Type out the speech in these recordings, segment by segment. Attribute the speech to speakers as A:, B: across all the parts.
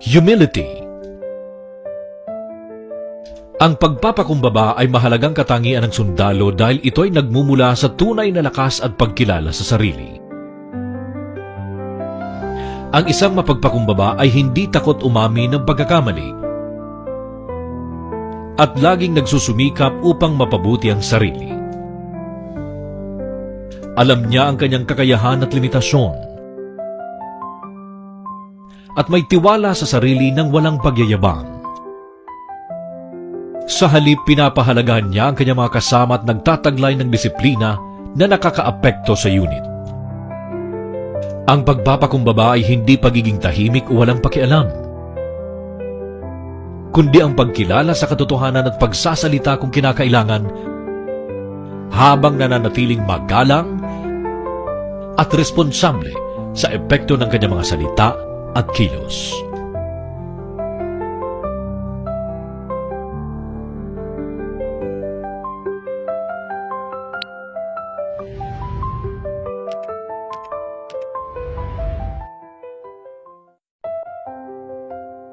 A: Humility. Ang pagpapakumbaba ay mahalagang katangian ng sundalo dahil ito'y nagmumula sa tunay na lakas at pagkilala sa sarili. Ang isang mapagpakumbaba ay hindi takot umami ng pagkakamali at laging nagsusumikap upang mapabuti ang sarili. Alam niya ang kanyang kakayahan at limitasyon at may tiwala sa sarili ng walang pagyayabang. Sa halip, pinapahalagahan niya ang kanyang mga kasama at nagtataglay ng disiplina na nakakaapekto sa unit. Ang pagpapakumbaba ay hindi pagiging tahimik o walang pakialam, kundi ang pagkilala sa katotohanan at pagsasalita kung kinakailangan habang nananatiling magalang at responsable sa epekto ng kanyang mga salita at kilos.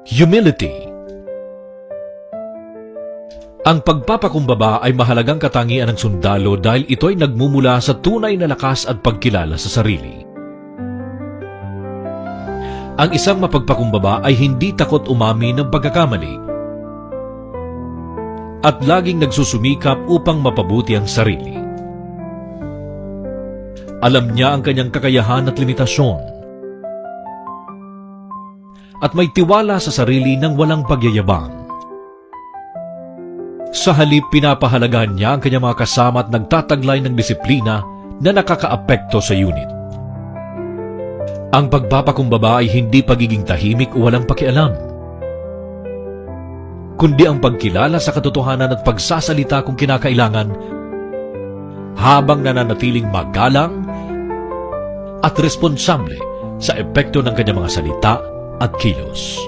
A: Humility. Ang pagpapakumbaba ay mahalagang katangian ng sundalo dahil ito'y nagmumula sa tunay na lakas at pagkilala sa sarili. Ang isang mapagpakumbaba ay hindi takot umami ng pagkakamali at laging nagsusumikap upang mapabuti ang sarili. Alam niya ang kanyang kakayahan at limitasyon at may tiwala sa sarili ng walang pagyayabang. Sa halip, pinapahalagahan niya ang kanyang mga kasama at nagtataglay ng disiplina na nakakaapekto sa unit. Ang pagpapakumbaba ay hindi pagiging tahimik o walang pakialam, kundi ang pagkilala sa katotohanan at pagsasalita kung kinakailangan habang nananatiling magalang at responsable sa epekto ng kanyang mga salita at kilos.